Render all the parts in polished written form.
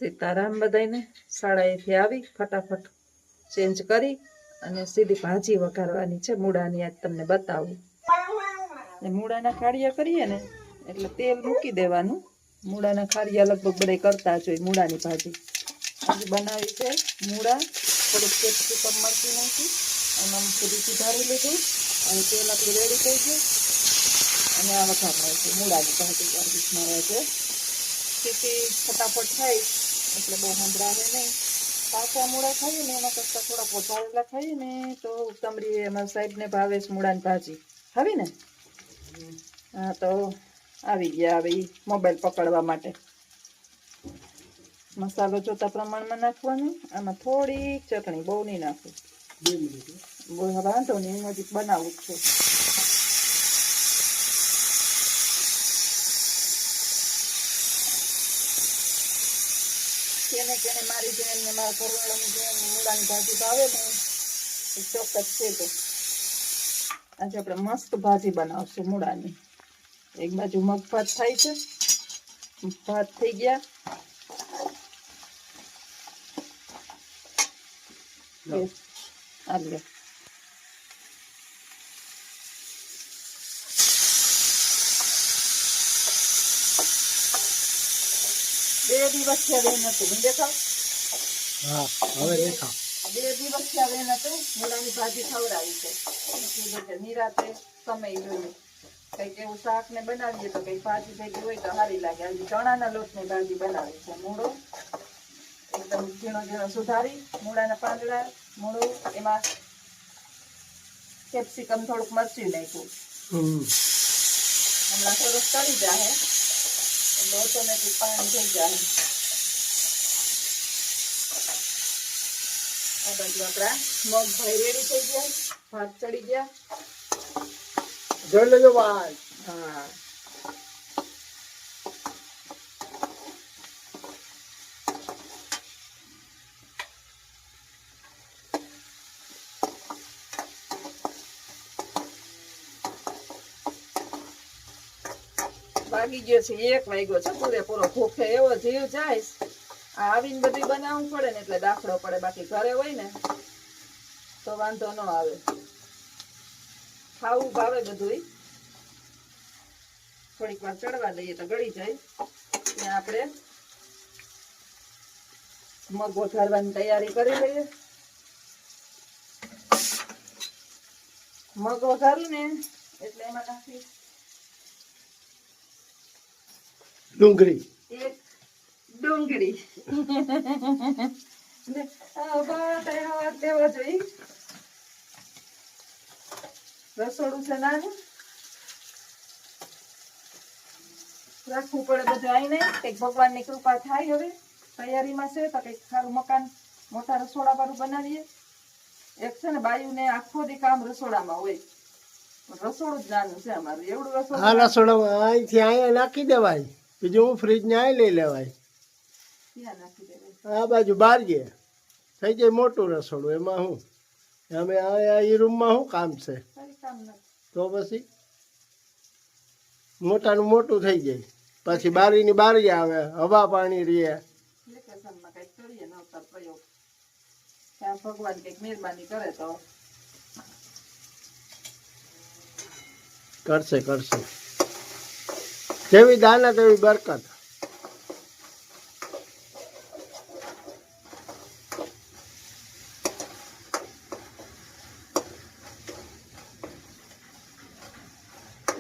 સીતારામ બધાને શાળાએથી આવી ફટાફટ ચેન્જ કરી અને સીધી ભાજી વઘારવાની છે મૂળાની. આજ તમને બતાવું. મૂળાના ખાડિયા કરીએ ને એટલે તેલ મૂકી દેવાનું. મૂળાના ખાડિયા લગભગ બધા કરતા જ હોય. મૂળાની ભાજી આજે બનાવી છે. મૂળા થોડુંક કેપ્સિકમ મરચું નાખી એમાં થોડી સુધારી લીધું અને તેલ આપણું રેડી થઈ ગયું અને આ વઘારવાનું છે. મૂળાની ભાજી કરવી છે. સીટી ફટાફટ થાય એટલે બહુ હંભળાવે નહીં. પાછા મૂળા ખાઈએ ને એના કરતાં થોડાક વધારેલા ખાઈએ ને તો ઉત્તમરી અમારા સાહેબને ભાવે છે મૂળાની ભાજી. ખાવી ને? હા તો આવી ગયા હવે મોબાઈલ પકડવા માટે. મસાલો જોતા પ્રમાણમાં નાખવાનો. આમાં થોડીક ચટણી, બહુ નહીં નાખવું. વાંધો નહીં, હું હજી બનાવું જ છું. કેને મારી જેમ ને મારા ઘરવાળાની જેમ મૂળાની ભાજી ભાવે ને એ ચોક્કસ છે. તો આજે આપણે મસ્ત ભાજી બનાવશું મૂળાની. એક બાજુ મગ ભાત થાય છે. ભાત થઈ ગયા. આલે બે દિવસ થયા બેન હતું દેખાવ. હા હવે દેખાવ. 2 દિવસ થયા બેન હતું. મૂળાની ભાજી ખવડાવી છે. નિરાતે સમય જોઈએ કઈક એવું શાક ને બનાવીએ તો કઈક ભાજી ભેગી હોય તો સારી લાગે. આજે ચણાના લોટની ભાજી બનાવી છે. મૂળો એકદમ ઝીણો ઝીણો સુધારી, મૂળાના પાંદડા, મૂળો, એમાં કેપ્સિકમ થોડુંક મરચું નાખ્યું. હમણાં થોડુંક તળી જાય એટલે ઓટોમેટિક પાણી થઈ જાય. આ બાજુ આપણા મગ ભાઈ રેડી થઈ ગયા. ભાત ચડી ગયા. જોઈ લેજો ભાઈ. હા વાગી ગયો છે 1 વાગ્યો છે પૂરેપૂરો. ભૂખે એવો જીવ જાય. આવીને બધું બનાવવું પડે ને એટલે દાખલો પડે. બાકી ઘરે હોય ને તો વાંધો ન આવે. ખાવું ભાવે બધું. થોડીક વાર ચડવા દઈએ તો ગળી જાય. ત્યાં આપણે મગ વઘારવાની તૈયારી કરી લઈએ. મગ વઘારીને એટલે એમાં નાખી ડુંગળી. એક ડુંગળી દેવા જોઈએ. રસોડું છે નાનું, રાખવું પડે બધું. આવીને કઈક ભગવાનની કૃપા થાય. હવે તૈયારીમાં છે તો કઈક સારું મકાન મોટા રસોડા વાળું બનાવીએ. એક છે ને બાયુને આખો દી કામ રસોડામાં હોય. રસોડું જ નાનું છે અમારું. એવડું રસોડું. આ રસોડામાં અહીંથી અહીંયા નાખી દેવાય. બીજું હું ફ્રીજ ને અહીં લઈ લેવાય. ક્યાં નાખી દેવાય? આ બાજુ બહાર ગયા થઈ જાય મોટું રસોડું. એમાં હું અમે એ રૂમમાં શું કામ છે? તો પછી મોટાનું મોટું થઈ જાય. પછી બારીની બારી આવે, હવા પાણી રહે. ભગવાન કઈક મહેરબાની કરે તો કરશે. જેવી દાના તેવી બરકત.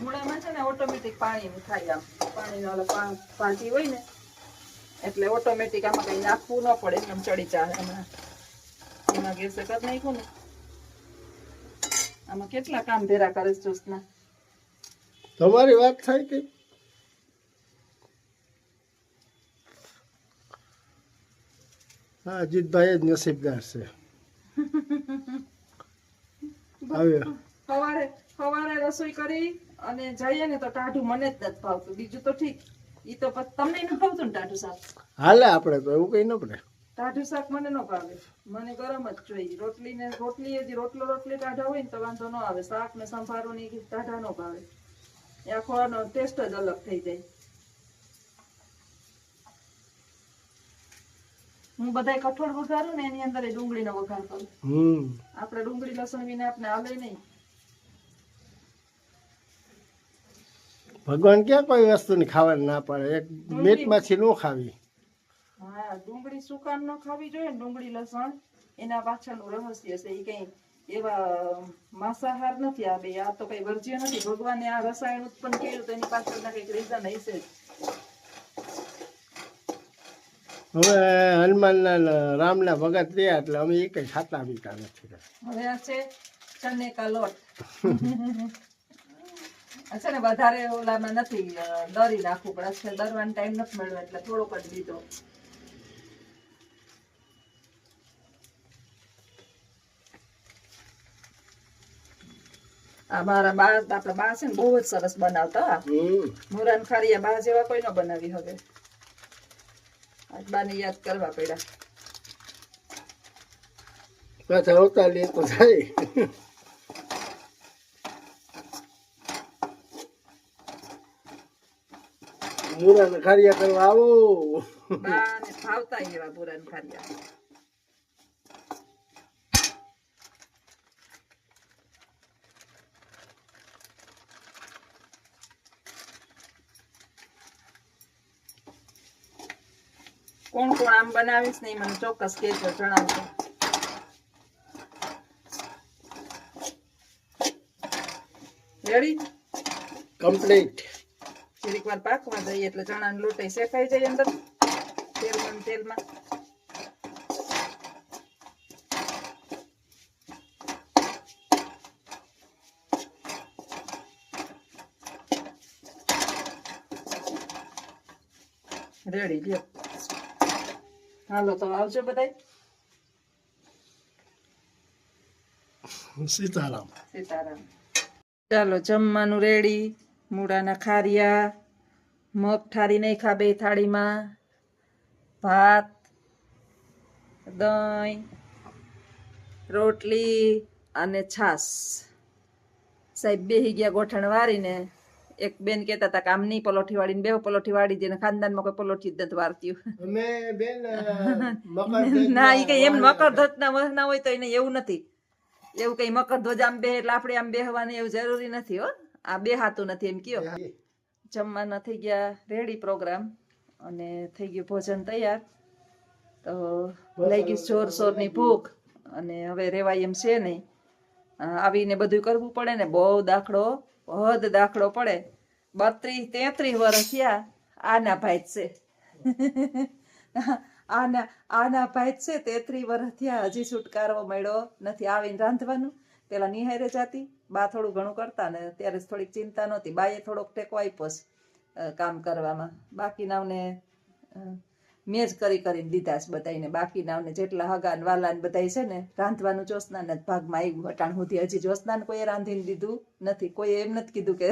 મૂળામાં છે ને ઓટોમેટિક પાણી થાય. આમ પાણીનો પાટી હોય ને એટલે ઓટોમેટિક આમાં કઈ નાખવું ન પડે. એમ ચડી જાય. હમણાં એમાં ગેસે કરી નાખ્યું ને. આમાં કેટલા કામ ભેરા કરે છે જોશના. તમારી વાત થાય કે હા, અજીતભાઈ જ નસીબદાર છે. સવારે રસોઈ કરી અને જઈએ ને તો ટાઢું મને જ નથી ભાવતું. બીજું તો ઠીક. ઈ તો તમને ન ભાવતું ને ટાઢું શાક? હાલે આપણે તો એવું કઈ ન પડે. ટાઢું શાક મને ન ભાવે. મને ગરમ જ જોઈએ. રોટલી ટાઢા હોય ને તો વાંધો ન આવે. શાક ને સંભારો ની ટાઢા ન ભાવે. એ આખો ટેસ્ટ જ અલગ થઈ જાય. હું બધાય કઠોળ વઘારું ને એની અંદર ડુંગળીનો વઘાર કરું. આપણે ડુંગળી લસણ વિના આપણે હાલે નહીં. ભગવાન ક્યાં કોઈ વસ્તુની ખાવાની ના પાડે, એક મીટ માછી નો ખાવી. હા, ડુંગળી સુકાન ન ખાવી જોઈએ. ડુંગળી લસણ એના પાછળનું રહસ્ય છે. એ કઈ એવા માંસાહાર નથી. આ બે આ તો કઈ વર્જ્ય નથી. ભગવાને આ રસાયણ ઉત્પન્ન કર્યું તો એની પાછળના કઈક રીઝન હશે જ. હવે હનુમાનના રામના ભગત રહ્યા એટલે અમે એ કઈ ખાતા પીતા નથી. હવે આ છે ચને કા લોટ. અચ્છા ને વધારે ઓલામાં નથી દરી નાખવું પડે છે. દરવાનો ટાઈમ નથી મળ્યો એટલે થોડોક જ લીધો. આ મારા બા, આપડા બા છે ને બહુ જ સરસ બનાવતા. મોરાન ખારિયા બા જેવા કોઈ ન બનાવી હવે. આજ બાને યાદ કરવા પડ્યા. પાછા આવતા લે તો થાય. મુરાને ખારિયા કરવા આવો. બાને ભાવતા એવા મોરાન ખારિયા. કોણ કોણ આમ બનાવીશ ને મને ચોક્કસ કહેજો, જણાવજો. Ready complete. થોડીક વાર પાકવા દઈએ એટલે ચણાનો લોટ શેકાઈ જાય અંદર તેલમાં. રેડી લ્યો. હાલો તો આવજો બધાય. સીતારામ. સીતારામ. ચાલો જમવાનું રેડી. મૂળાના ખારિયા, મગ ઠારી નાખ્યા 2 થાળીમાં, ભાત, દહીં, રોટલી અને છાસ. સાહેબ બેહી ગયા ગોઠણ વારીને. એક બેન કહેતા હતા કે આમ નહીં પલોઠી વાળીને બે પલોઠી વાળી દે. ખાનદાનમાં કોઈ પલોઠી જ નથી વારતી. ના એ કઈ એમ મકરધ્વજ ના હોય તો એને એવું નથી. એવું કઈ મકરધ્વજ આમ બે એટલે આપણે આમ બેહવાની એવું જરૂરી નથી. હો, આ બેહાતું નથી એમ કયો. જમવાના થઈ ગયા રેડી પ્રોગ્રામ અને થઈ ગયું ભોજન તૈયાર. તો લઈ ગઈ જોરશોરની ભૂખ અને હવે રેવાય એમ છે નહીં. આવીને બધું કરવું પડે ને. બહુ દાખલો પડે. 32-33 વર્ષ થયા. આના ભાઈ છે. આના ભાઈ છે 33 વર્ષ થયા. હજી છુટકારો મળ્યો નથી. આવીને રાંધવાનું. પેલા નિહારે જાતી. બા થોડું ઘણું કરતા ને ત્યારે થોડીક ચિંતા નહોતી. બાએ થોડોક ટેકો આપ્યો કામ કરવામાં. બાકીનાઓને મેં જ કરીને દીધા છે બધાને. બાકીનાઓને જેટલા હગા ને વાલા ને બધા છે ને રાંધવાનું જ્યોત્સનાને જ ભાગમાં આવ્યું. અટાણ સુધી હજી જ્યોત્સનાને કોઈએ રાંધીને દીધું નથી. કોઈ એમ નથી કીધું કે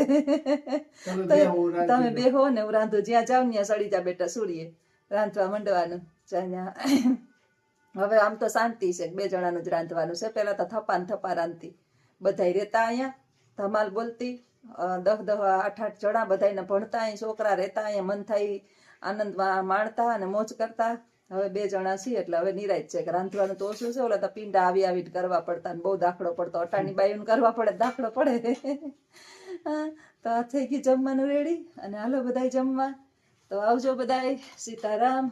તમે બેહો ને હું રાંધું. જ્યાં જાવ ત્યાં સડી જા બેટા સૂરીએ રાંધવા માંડવાનું. હવે આમ તો શાંતિ છે. 2 જણાનું જ રાંધવાનું છે. પેલા તો થપા રાંધતી. બધાય રહેતા અહીંયા ધમાલ બોલતી. 10-10, 8-8 જણા બધાને ભણતા. અહીં છોકરા રહેતા. અહીંયા મન થાય આનંદમાં માણતા અને મોજ કરતા. હવે 2 જણા છીએ એટલે હવે નિરાજ છે કે રાંધવાનું તો ઓછું છે. ઓલા તો પીંડા આવી કરવા પડતા ને બહુ દાખલો પડતો. અટાણી બાયુને કરવા પડે, દાખલો પડે. તો આ થઈ ગયું જમવાનું રેડી. અને હાલો બધાય જમવા. તો આવજો બધાય. સીતારામ.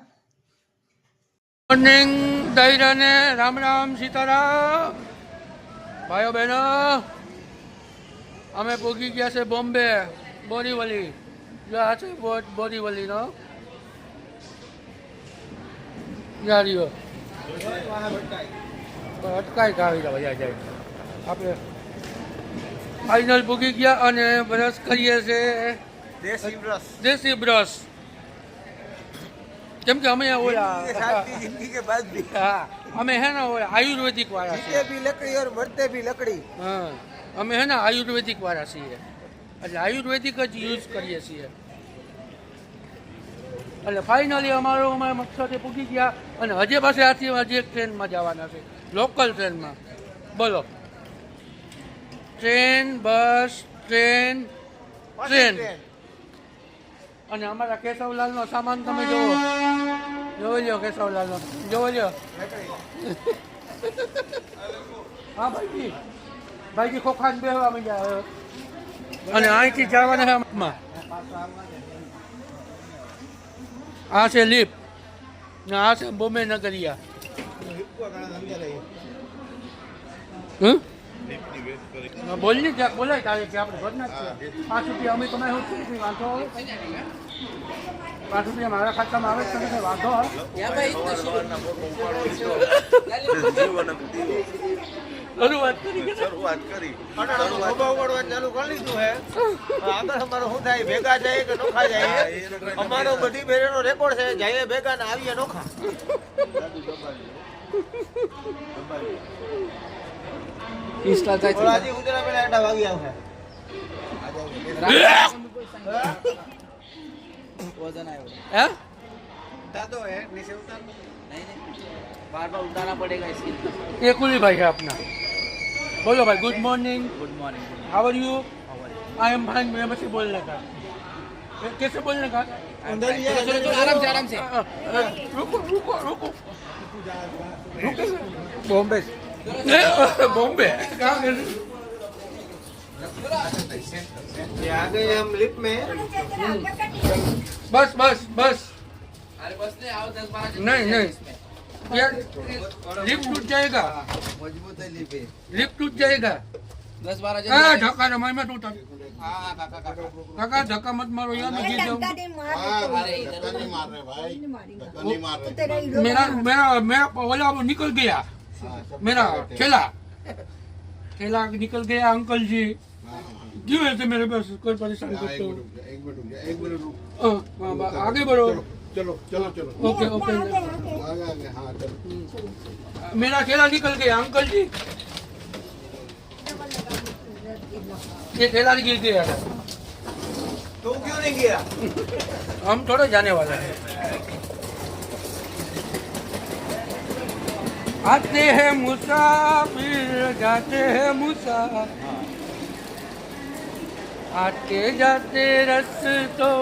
મોર્નિંગ દૈરાને રામ રામ સીતારામ. ભાઈઓ બહેનો, અમે પહોંચી ગયા છે બોમ્બે, બોરીવલી. જો આ છે બોરીવલીનો યારીઓ. અટકાઈ ખાવી બધા જાય. આપણે ફાઇનલ પહોંચી ગયા અને બ્રશ કરીએ છીએ દેશી બ્રશ. કેમ કે અમે ઓલા અમે હે ને આયુર્વેદિક વાળા છીએ. હા, અમે હે ને આયુર્વેદિક વાળા છીએ એટલે આયુર્વેદિક જ યુઝ કરીએ છીએ. એટલે ફાઇનલી અમે મકસદે પૂગી ગયા અને હજે પાસે આથી હજી એક ટ્રેનમાં જવાના છે, લોકલ ટ્રેનમાં. બોલો, ટ્રેન, બસ, ટ્રેન. અને અમારા કેશવલાલનો સામાન તમે જુઓ. જોવો લ્યો કેશવલાલનો જોવો લ્યો હા ભાઈજી ખોખાને બેહવા માંડ્યા અને અહીંથી જવાના છે આમાં. આ છે લીપ ને આ છે બોમ્બે નગરિયા. બોલ ને જ્યાં બોલાય તારે કે આપણે ઘરના જ છે. 5 રૂપિયા અમે તમે શું છે વાંધો આવે? 5 રૂપિયા મારા ખાતામાં આવે છે તમે વાંધો આવે? શરૂઆત કરી ચાલુ કરી લીધું હે. આગળ અમારું શું થાય, ભેગા જાય કે નોખા જાય? અમારો બધી બેરેનો રેકોર્ડ છે, જઈએ ભેગા ને આવીએ નોખા. ઓલાજી ઉતરા પેલા એડા વાગી આવશે. હે? દાદો હે નીચે ઉતાર. बार बार उतारना पड़ेगा इसके लिए. ये कुली भाई है अपना. बोलो भाई good morning. Good morning. How are you? I am fine. मैं बस बोलने का कैसे बोलने का? आराम से रुको रुको रुको बॉम्बे बॉम्बे ये आ गए हम लिफ्ट में. बस बस बस अरे बस नहीं आओ 10-12 नहीं नहीं यार लिफ्ट टूट जाएगा. मजबूत है लिफ्ट. लिफ्ट टूट जाएगा. 10-12 जन. हाँ धक्का ना मैं मत उतर. हाँ काका काका धक्का मत मारो यार मैं गिर जाऊँ. अरे इधर नहीं मार रहे भाई, धक्का नहीं मार रहे. मेरा मेरा मेरा वाला वो निकल गया. मेरा ठेला निकल गया अंकल जी. क्यों ऐसे मेरे पास कोई परेशान करते हो? एक मिनट रुक. आगे बढ़ो. चलो चलो चलो. ओके ओके आगे हाँ चलो. मेरा ठेला निकल गया अंकल जी. ये ठेला गिर गया था. तू क्यों नहीं गया? हम थोड़े जाने वाले हैं. आते हैं मुसाफिर जाते हैं मुसाफिर आते जाते रस्तों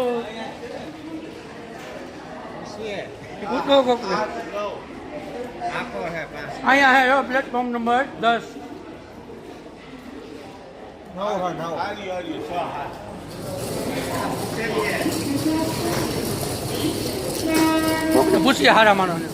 उठो को आपको है पास. आया है यो प्लेटफॉर्म नंबर 10. 9 પૂછીએ હારા માણસને.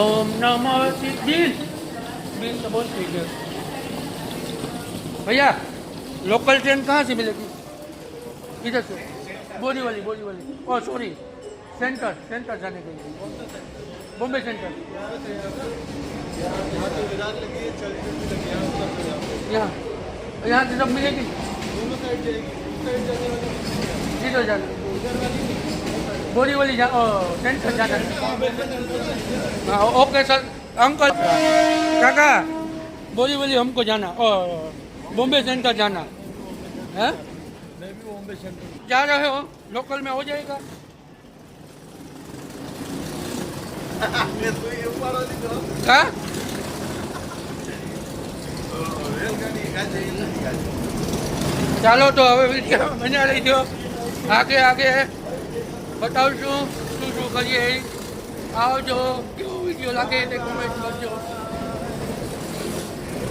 ओम नमो सिद्धि बिल तो बहुत ठीक है भैया. लोकल ट्रेन कहाँ से मिलेगी? इधर से बोरी वाली ओ सॉरी सेंटर जाने के लिए बॉम्बे सेंटर. यहाँ से सब मिलेगी. इधर जाना बोरी वाली सेंटर जाना. हाँ ओके सर. अंकल काका बोरी वाली हमको जाना बॉम्बे सेंटर जाना है. जा रहे हो लोकल में हो जाएगा. हाँ ચાલો તો હવે વિડીયો બન્યા રહીજો. આગે બતાવશું શું કરીએ. આવજો. કેવો વિડીયો લાગે તે કોમેન્ટ કરજો.